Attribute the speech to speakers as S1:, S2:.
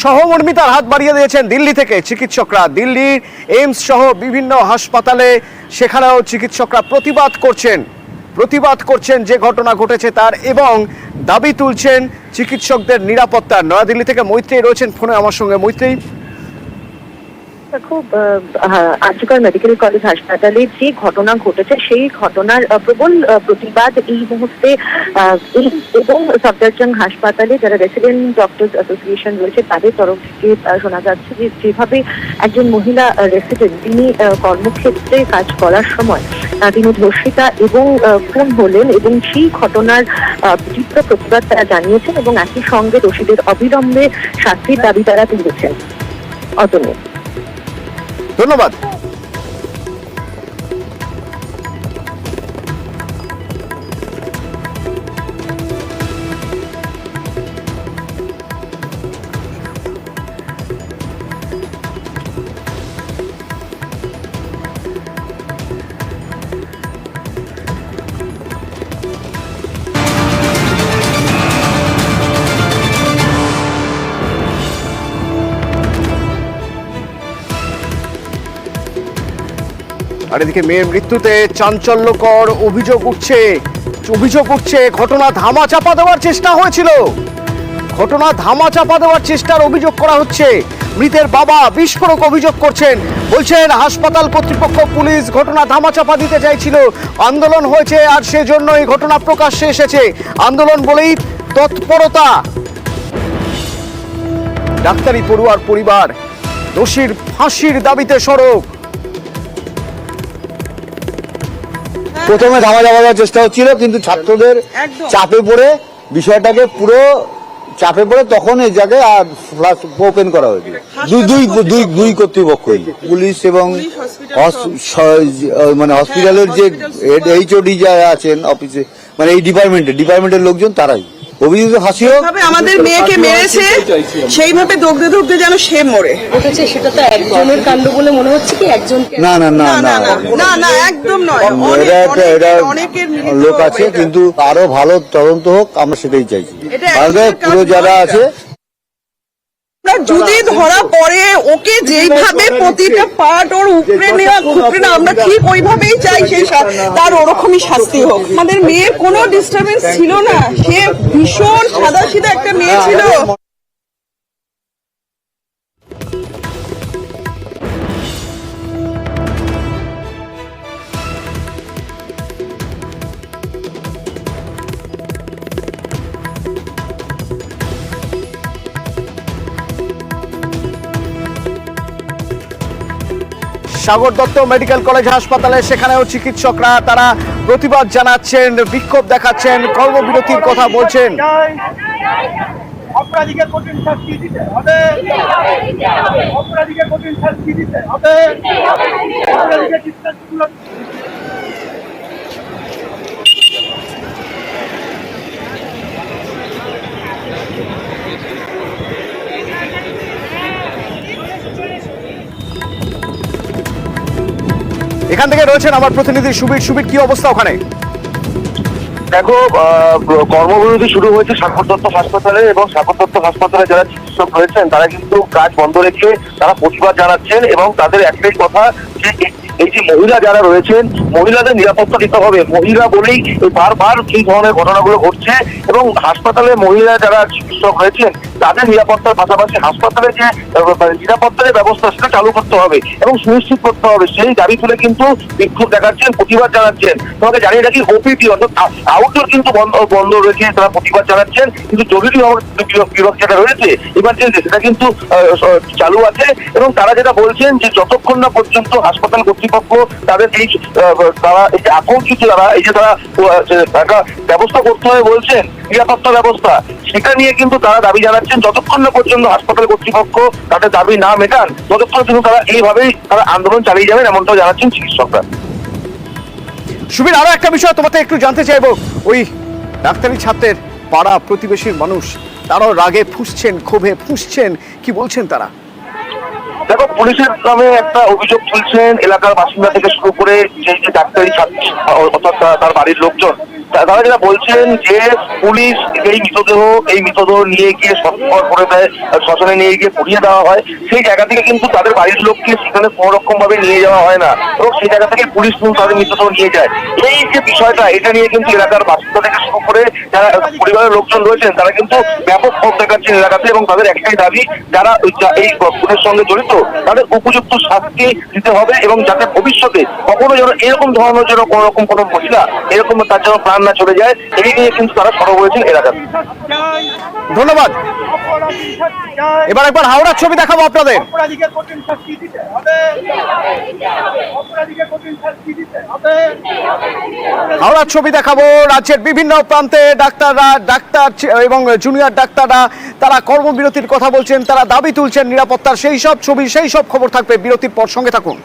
S1: সহমর্মিতার হাত বাড়িয়ে দিয়েছেন দিল্লি থেকে চিকিৎসকরা। দিল্লির এইমস সহ বিভিন্ন হাসপাতালে সেখানেও চিকিৎসকরা প্রতিবাদ করছেন যে ঘটনা ঘটেছে তার, এবং দাবি তুলছেন চিকিৎসকদের নিরাপত্তার। নয়াদিল্লি থেকে মৈত্রী রয়েছেন ফোনে আমার সঙ্গে। মৈত্রী,
S2: খুব আর্যকর মেডিকেল কলেজ হাসপাতালে যে ঘটনা ঘটেছে সেই ঘটনার প্রবল প্রতিবাদ এই মুহূর্তে এবং সফদরজং হাসপাতালে যারা রেসিডেন্ট ডক্টরস অ্যাসোসিয়েশন রয়েছে তাদের তরফ থেকে শোনা যাচ্ছে যে যেভাবে একজন মহিলা রেসিডেন্ট তিনি কর্মক্ষেত্রে কাজ করার সময় তিনি ধর্ষিতা এবং খুন হলেন, এবং সেই ঘটনার তীব্র প্রতিবাদ তারা জানিয়েছেন এবং একই সঙ্গে দোষীদের অবিলম্বে শাস্তির দাবি তারা তুলেছেন। অতনু,
S1: ধন্যবাদ। আর এদিকে মেয়ের মৃত্যুতে চাঞ্চল্যকর অভিযোগ উঠছে। ঘটনা ধামাচাপা দেওয়ার চেষ্টা হয়েছিল, চেষ্টার অভিযোগ করা হচ্ছে। মৃতের বাবা বিস্ফোরক অভিযোগ করছেন, বলছেন হাসপাতাল কর্তৃপক্ষ পুলিশ ঘটনা ধামাচাপা দিতে চাইছিল, আন্দোলন হয়েছে আর সেজন্য এই ঘটনা প্রকাশ্যে এসেছে। আন্দোলন বলেই তৎপরতা। ডাক্তারি পড়ুয়ার পরিবার দোষীর ফাঁসির দাবিতে সরব।
S3: প্রথমে ধামা দেওয়ার চেষ্টা হচ্ছিল, কিন্তু ছাত্রদের চাপে পড়ে বিষয়টাকে চাপে পড়ে তখন এই জায়গায় আর ফ্লাশ ওপেন করা হয়েছিল। দুই কর্তৃপক্ষই, পুলিশ এবং মানে হসপিটালের যে এইচওডি যারা আছেন অফিসে, মানে এই ডিপার্টমেন্টের লোকজন, তারাই অভিযুক্ত ফাঁসি হোক।
S4: আমাদের মেয়েকে মেরেছে সেইভাবে দগদে যেন সে মরে।
S5: সেটা তো একজনের কাণ্ড বলে মনে হচ্ছে কি? একজন
S3: না না না না
S4: না একদম নয়,
S3: এটা লোক আছে, কিন্তু আরো ভালো তদন্ত হোক, আমরা সেটাই চাইছি। পুরো যারা আছে
S4: যদি ধরা পড়ে ওকে যেইভাবে প্রতিটা পার্ট ওর উপরে নেওয়া খুপড়ে না, আমরা ঠিক ওইভাবেই চাই তার ওরকমই শাস্তি হোক। আমাদের মেয়ের কোনো ডিস্টারবেন্স ছিল না, সে ভীষণ সাদাসিধা একটা মেয়ে ছিল।
S1: সাগর দত্ত মেডিকেল কলেজ হাসপাতালে সেখানেও চিকিৎসকরা তারা প্রতিবাদ জানাচ্ছেন, বিক্ষোভ দেখাচ্ছেন, কর্মবিরতির কথা বলছেন।
S6: অপরাধীকে কঠিন শাস্তি দিতে হবে, অপরাধীকে কঠিন শাস্তি দিতে হবে, অপরাধীকে চিকিৎসা।
S1: এখান থেকে রয়েছেন আমার প্রতিনিধি সুবীর। কি অবস্থা ওখানে?
S7: দেখো, কর্মবিরতি শুরু হয়েছে সাগর দত্ত হাসপাতালে, এবং সাগর দত্ত হাসপাতালে যারা চিকিৎসক রয়েছেন তারা কিন্তু কাজ বন্ধ রেখে তারা প্রতিবাদ জানাচ্ছেন, এবং তাদের একটাই কথা যে এই যে মহিলা যারা রয়েছেন মহিলাদের নিরাপত্তা দিতে হবে। মহিলা বলেই বারবার এই ধরনের ঘটনাগুলো ঘটছে, এবং হাসপাতালে মহিলা যারা চিকিৎসক রয়েছেন তাদের নিরাপত্তার পাশাপাশি হাসপাতালে যে নিরাপত্তার ব্যবস্থা সেটা চালু করতে হবে এবং সুনিশ্চিত করতে হবে, সেই দাবি তুলে কিন্তু বিক্ষোভ দেখাচ্ছেন, প্রতিবাদ জানাচ্ছেন। তোমাকে জানিয়ে রাখি, ওপিডি অর্থাৎ আউটডোর কিন্তু বন্ধ রয়েছে, তারা প্রতিবাদ জানাচ্ছেন, কিন্তু জরুরি বিভাগ যেটা রয়েছে ইমার্জেন্সি সেটা কিন্তু চালু আছে। এবং তারা যেটা বলছেন যে যতক্ষণ না পর্যন্ত হাসপাতাল কর্তৃপক্ষ তাদের তারা এই যে আতঙ্কিত যারা এই যে তারা একটা ব্যবস্থা করতে হবে বলছেন, নিরাপত্তা ব্যবস্থা, সেটা নিয়ে কিন্তু তারা দাবি জানাচ্ছেন। যতক্ষণ না পর্যন্ত হাসপাতাল কর্তৃপক্ষ তাদের দাবি না মেটান ততক্ষণ কিন্তু তারা এইভাবেই তারা আন্দোলন চালিয়ে যাবেন, এমনটাও জানাচ্ছেন চিকিৎসকরা।
S1: সুবীর, আরো একটা বিষয় তোমাকে একটু জানতে চাইবো, ওই ডাক্তারি ছাত্রের পাড়া প্রতিবেশীর মানুষ তারাও রাগে ফুঁসছেন, ক্ষোভে ফুঁসছেন, কি বলছেন তারা?
S7: দেখো, পুলিশের নামে একটা অভিযোগ তুলছেন এলাকার বাসিন্দা থেকে শুরু করে যে ডাক্তারি ছাত্রী অর্থাৎ তার বাড়ির লোকজন, তারা যেটা বলছেন যে পুলিশ এই মৃতদেহ নিয়ে গিয়ে সৎকর করে দেয়, শ্মশানে নিয়ে গিয়ে পুড়িয়ে দেওয়া হয়। সেই জায়গা থেকে কিন্তু তাদের বাড়ির লোককে সেখানে কোনোরকম ভাবে নিয়ে যাওয়া হয় না, এবং সেই জায়গা থেকে পুলিশ কিন্তু তাদের মৃতদেহ নিয়ে যায়। এই যে বিষয়টা, এটা নিয়ে কিন্তু এলাকার বাসিন্দা থেকে শুরু করে যারা পরিবারের লোকজন রয়েছেন তারা কিন্তু ব্যাপক ক্ষোভ দেখাচ্ছেন এলাকাতে, এবং তাদের একটাই দাবি যারা এই খুনের সঙ্গে জড়িত তাদের উপযুক্ত শাস্তি দিতে হবে, এবং যাতে ভবিষ্যতে কখনো যেন এরকম ধরনের যেন কোনো রকম কোনো মহিলা এরকম তার যেন প্রাণ না চলে যায়, এই নিয়ে কিন্তু তারা সরব হয়েছেন এলাকাতে।
S1: ধন্যবাদ। এবার একবার হাওড়ার ছবি দেখাবো আপনাদের।
S6: অপরাধীকে কঠিন শাস্তি দিতে হবে, অপরাধীকে কঠিন শাস্তি দিতে হবে।
S1: হাওড়ার ছবি দেখাবো। রাজ্যের বিভিন্ন প্রান্তে ডাক্তার এবং জুনিয়র ডাক্তাররা তারা কর্মবিরতির কথা বলছেন, তারা দাবি তুলছেন নিরাপত্তার। সেই সব ছবি, সেই সব খবর থাকবে বিরতির পর, সঙ্গে থাকুন।